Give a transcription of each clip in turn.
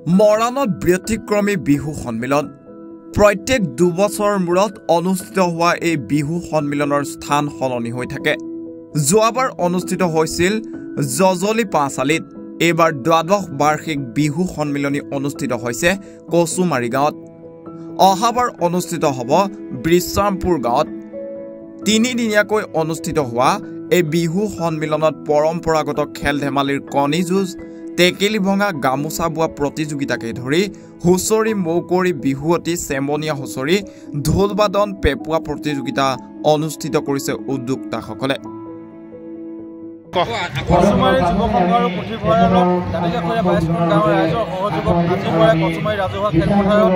মৰাণত ব্যতিক্ৰমী বিহু সন্মিলন প্ৰত্যেক 2 বছৰৰ মূৰত অনুষ্ঠিত হোৱা এই বিহু সন্মিলনৰ স্থান সলনি হৈ থাকে। যোৱাবাৰ অনুষ্ঠিত হৈছিল জজলি পাঁচালিত। এইবাৰ দ্বাদশ বাৰ্ষিক বিহু সন্মিলনী অনুষ্ঠিত হৈছে কচুমাৰী গাঁৱত। অহাবাৰ অনুষ্ঠিত হ'ব বৃশ্যামপুৰ গাঁৱত। 3 দিনীয়াকৈ অনুষ্ঠিত হোৱা এই বিহু সন্মিলনত পৰম্পৰাগত খেল ধেমালিৰ কণী যুঁজ, টেকেলি ভঙা, গামোচা বোৱা প্ৰতিযোগিতাকে ধৰি হুঁচৰি, মৌকুঁৱৰী, বিহুৱতী, চেমনীয়া হুঁচৰি, ঢোল বাদন, পেপুৱা প্ৰতিযোগিতা অনুষ্ঠিত কৰিছে উদ্যোক্তাসকলে। কচুমাৰী যুৱ সংঘ আৰু পুথিভঁৰালৰ জাতিকাষৰীয়া 22 গাঁৱৰ ৰাইজৰ সহযোগত আজিৰপৰা কচুমাৰী ৰাজহুৱা খেলপথাৰত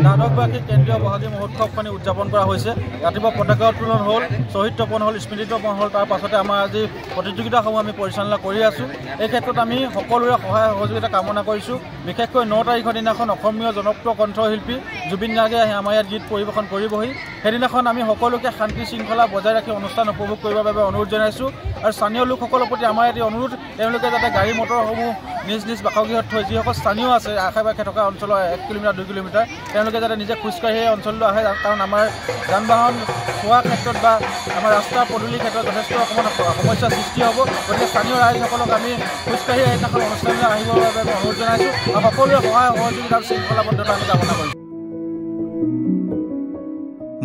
দ্বাদশবাৰ্ষিক কেন্দ্ৰীয় বহাগী মহোৎসৱখনি উদযাপন কৰা হৈছে। ৰাতিপুৱা পতাকা উত্তোলন হ'ল, শ্বহীদ তপন হ'ল, স্মৃতি তপন হ'ল। তাৰ পাছতে আমাৰ আজি প্ৰতিযোগিতাসমূহ আমি পৰিচালনা কৰি আছোঁ। এই ক্ষেত্ৰত আমি সকলোৰে সহায় সহযোগিতা কামনা কৰিছোঁ। বিশেষকৈ 9 তাৰিখৰ দিনাখন অসমীয়া জনপ্ৰিয় কণ্ঠশিল্পী জুবিন গাৰ্গে আহি আমাৰ ইয়াত গীত পৰিৱেশন কৰিবহি। সেইদিনাখন আমি সকলোকে শান্তি শৃংখলা বজাই ৰাখি অনুষ্ঠান উপভোগ কৰিবৰ বাবে অনুৰোধ জনাইছোঁ। আৰু স্থানীয় লোকসকলৰ প্ৰতি আমাৰ এটি অনুৰোধ, তেওঁলোকে যাতে গাড়ী মটৰসমূহ নিজ নিজ বাসগৃহত থৈ যিসকল স্থানীয় আছে আশে পাশে থকা অঞ্চলৰ 1 কিলোমিটাৰ 2 কিলোমিটাৰ, তেওঁলোকে যাতে নিজে খোজকাঢ়ি এই অঞ্চললৈ আহে। কাৰণ আমাৰ যান বাহন খোৱাৰ ক্ষেত্ৰত বা আমাৰ ৰাস্তা পদূলিৰ ক্ষেত্ৰত যথেষ্ট অকণমান সমস্যাৰ সৃষ্টি হ'ব। গতিকে স্থানীয় ৰাইজসকলক আমি খোজকাঢ়ি সেইদিনাখন অনুষ্ঠানলৈ আহিবৰ বাবে অনুৰোধ জনাইছোঁ আৰু সকলোৰে সহায় সহযোগিতা আৰু শৃংখলাবদ্ধতা আমি কামনা কৰিছোঁ।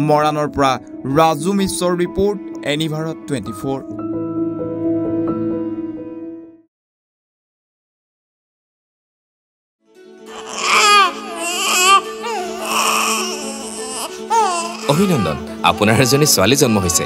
মৰাণৰ পৰা ৰাজু মিশ্ৰৰ ৰিপৰ্ট, এনিভাৰত 24। অভিনন্দন, আপোনাৰ এজনী ছোৱালী জন্ম হৈছে।